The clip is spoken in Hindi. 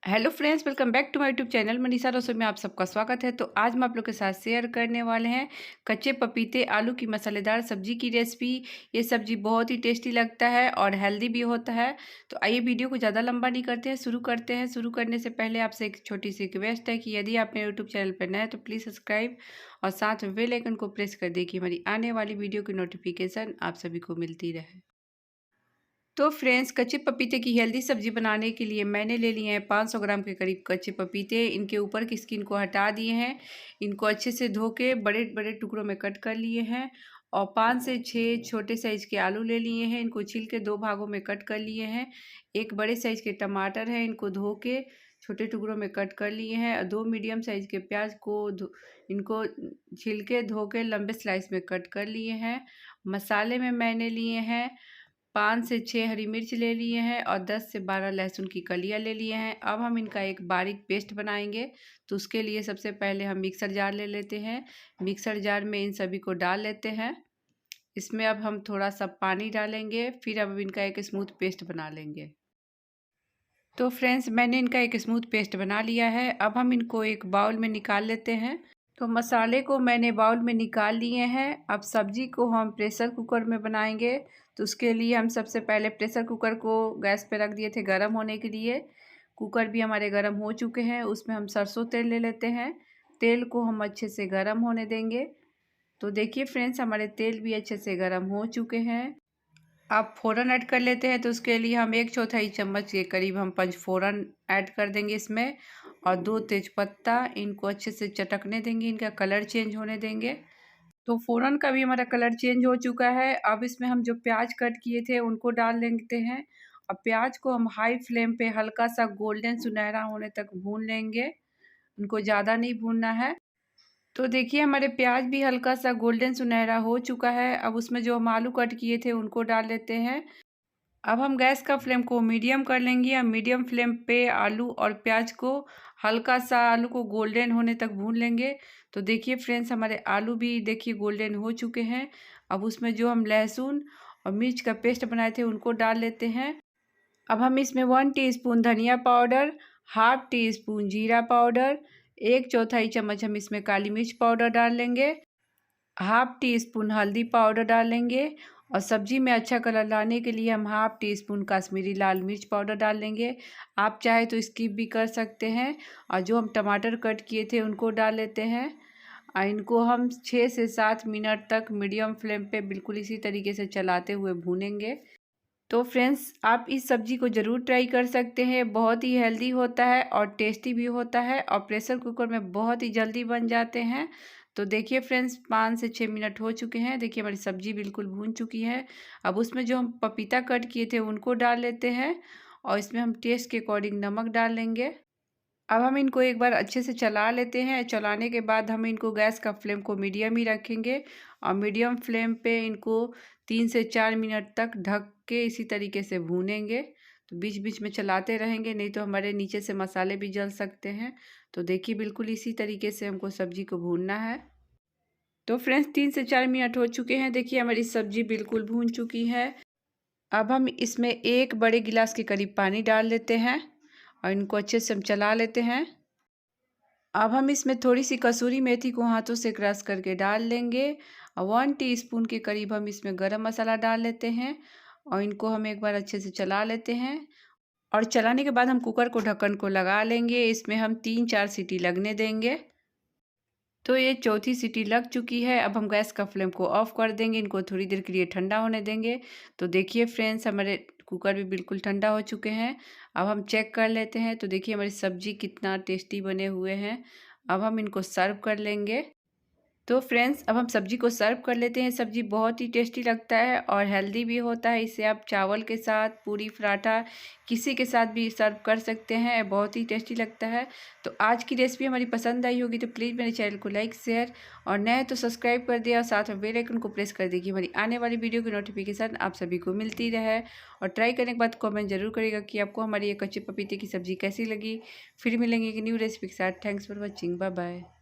Hello friends, welcome back to my YouTube channel Manisha Rasoi में आप सबका स्वागत है। तो आज हम आप लोग के साथ शेयर करने वाले हैं कच्चे पपीते आलू की मसालेदार सब्जी की रेसिपी। ये सब्जी बहुत ही टेस्टी लगता है और हेल्दी भी होता है। तो आइए वीडियो को ज़्यादा लंबा नहीं करते हैं, शुरू करते हैं। शुरू करने से पहले आपसे एक छोटी सी रिक्वेस्ट है कि यदि आप मेरे यूट्यूब चैनल पर नए हैं तो प्लीज़ सब्सक्राइब और साथ में बेल आइकन को प्रेस कर दें कि हमारी आने वाली वीडियो की नोटिफिकेशन आप सभी को मिलती रहे। तो फ्रेंड्स, कच्चे पपीते की हेल्दी सब्जी बनाने के लिए मैंने ले लिए हैं 500 ग्राम के करीब कच्चे पपीते। इनके ऊपर की स्किन को हटा दिए हैं। इनको अच्छे से धो के बड़े बड़े टुकड़ों में कट कर लिए हैं और 5 से 6 छोटे साइज के आलू ले लिए हैं। इनको छील के 2 भागों में कट कर लिए हैं। एक बड़े साइज के टमाटर है, इनको धो के छोटे टुकड़ों में कट कर लिए हैं। और 2 मीडियम साइज के प्याज को इनको छील के धो के लंबे स्लाइस में कट कर लिए हैं। मसाले में मैंने लिए हैं 5 से 6 हरी मिर्च ले लिए हैं और 10 से 12 लहसुन की कलियां ले लिए हैं। अब हम इनका एक बारीक पेस्ट बनाएंगे। तो उसके लिए सबसे पहले हम मिक्सर जार ले लेते हैं। मिक्सर जार में इन सभी को डाल लेते हैं। इसमें अब हम थोड़ा सा पानी डालेंगे, फिर अब इनका एक स्मूथ पेस्ट बना लेंगे। तो फ्रेंड्स, मैंने इनका एक स्मूथ पेस्ट बना लिया है। अब हम इनको एक बाउल में निकाल लेते हैं। तो मसाले को मैंने बाउल में निकाल लिए हैं। अब सब्जी को हम प्रेशर कुकर में बनाएंगे। तो उसके लिए हम सबसे पहले प्रेशर कुकर को गैस पे रख दिए थे गर्म होने के लिए। कुकर भी हमारे गर्म हो चुके हैं। उसमें हम सरसों तेल ले लेते हैं। तेल को हम अच्छे से गर्म होने देंगे। तो देखिए फ्रेंड्स, हमारे तेल भी अच्छे से गर्म हो चुके हैं। अब फ़ोरन ऐड कर लेते हैं। तो उसके लिए हम 1/4 चम्मच के करीब हम पंचफोरन ऐड कर देंगे इसमें और 2 तेज़पत्ता। इनको अच्छे से चटकने देंगे, इनका कलर चेंज होने देंगे। तो फ़ोरन का भी हमारा कलर चेंज हो चुका है। अब इसमें हम जो प्याज कट किए थे उनको डाल लेते हैं और प्याज को हम हाई फ्लेम पे हल्का सा गोल्डन सुनहरा होने तक भून लेंगे। उनको ज़्यादा नहीं भूनना है। तो देखिए हमारे प्याज भी हल्का सा गोल्डन सुनहरा हो चुका है। अब उसमें जो हम आलू कट किए थे उनको डाल लेते हैं। अब हम गैस का फ्लेम को मीडियम कर लेंगे। अब मीडियम फ्लेम पे आलू और प्याज को हल्का सा आलू को गोल्डन होने तक भून लेंगे। तो देखिए फ्रेंड्स, हमारे आलू भी देखिए गोल्डन हो चुके हैं। अब उसमें जो हम लहसुन और मिर्च का पेस्ट बनाए थे उनको डाल लेते हैं। अब हम इसमें 1 टीस्पून धनिया पाउडर, हाफ टी स्पून जीरा पाउडर, 1/4 चम्मच हम इसमें काली मिर्च पाउडर डाल लेंगे, हाफ टी स्पून हल्दी पाउडर डालेंगे और सब्जी में अच्छा कलर लाने के लिए हम हाफ टी स्पून कश्मीरी लाल मिर्च पाउडर डाल लेंगे। आप चाहे तो स्किप भी कर सकते हैं। और जो हम टमाटर कट किए थे उनको डाल लेते हैं और इनको हम 6 से 7 मिनट तक मीडियम फ्लेम पे बिल्कुल इसी तरीके से चलाते हुए भूनेंगे। तो फ्रेंड्स, आप इस सब्ज़ी को ज़रूर ट्राई कर सकते हैं। बहुत ही हेल्दी होता है और टेस्टी भी होता है और प्रेशर कुकर में बहुत ही जल्दी बन जाते हैं। तो देखिए फ्रेंड्स, 5 से 6 मिनट हो चुके हैं। देखिए हमारी सब्ज़ी बिल्कुल भून चुकी है। अब उसमें जो हम पपीता कट किए थे उनको डाल लेते हैं और इसमें हम टेस्ट के अकॉर्डिंग नमक डाल लेंगे। अब हम इनको एक बार अच्छे से चला लेते हैं। चलाने के बाद हम इनको गैस का फ्लेम को मीडियम ही रखेंगे और मीडियम फ्लेम पे इनको 3 से 4 मिनट तक ढक के इसी तरीके से भूनेंगे। तो बीच बीच में चलाते रहेंगे, नहीं तो हमारे नीचे से मसाले भी जल सकते हैं। तो देखिए बिल्कुल इसी तरीके से हमको सब्जी को भूनना है। तो फ्रेंड्स, 3 से 4 मिनट हो चुके हैं। देखिए हमारी सब्जी बिल्कुल भून चुकी है। अब हम इसमें 1 बड़े गिलास के करीब पानी डाल लेते हैं और इनको अच्छे से हम चला लेते हैं। अब हम इसमें थोड़ी सी कसूरी मेथी को हाथों से क्रश करके डाल लेंगे और 1 टीस्पून के करीब हम इसमें गरम मसाला डाल लेते हैं और इनको हम एक बार अच्छे से चला लेते हैं। और चलाने के बाद हम कुकर को ढक्कन को लगा लेंगे। इसमें हम 3-4 सीटी लगने देंगे। तो ये चौथी सीटी लग चुकी है। अब हम गैस का फ्लेम को ऑफ कर देंगे। इनको थोड़ी देर के लिए ठंडा होने देंगे। तो देखिए फ्रेंड्स, हमारे कुकर भी बिल्कुल ठंडा हो चुके हैं। अब हम चेक कर लेते हैं। तो देखिए हमारी सब्जी कितना टेस्टी बने हुए हैं। अब हम इनको सर्व कर लेंगे। तो फ्रेंड्स, अब हम सब्जी को सर्व कर लेते हैं। सब्जी बहुत ही टेस्टी लगता है और हेल्दी भी होता है। इसे आप चावल के साथ, पूरी, पराठा किसी के साथ भी सर्व कर सकते हैं। बहुत ही टेस्टी लगता है। तो आज की रेसिपी हमारी पसंद आई होगी तो प्लीज़ मेरे चैनल को लाइक, शेयर और नए तो सब्सक्राइब कर दिया और साथ में बेल आइकन को प्रेस कर देखिए हमारी आने वाली वीडियो की नोटिफिकेशन आप सभी को मिलती रहे। और ट्राई करने के बाद कॉमेंट जरूर करिएगा कि आपको हमारी ये कच्चे पपीते की सब्जी कैसी लगी। फिर मिलेंगे एक न्यू रेसिपी के साथ। Thanks for watching. Bye bye.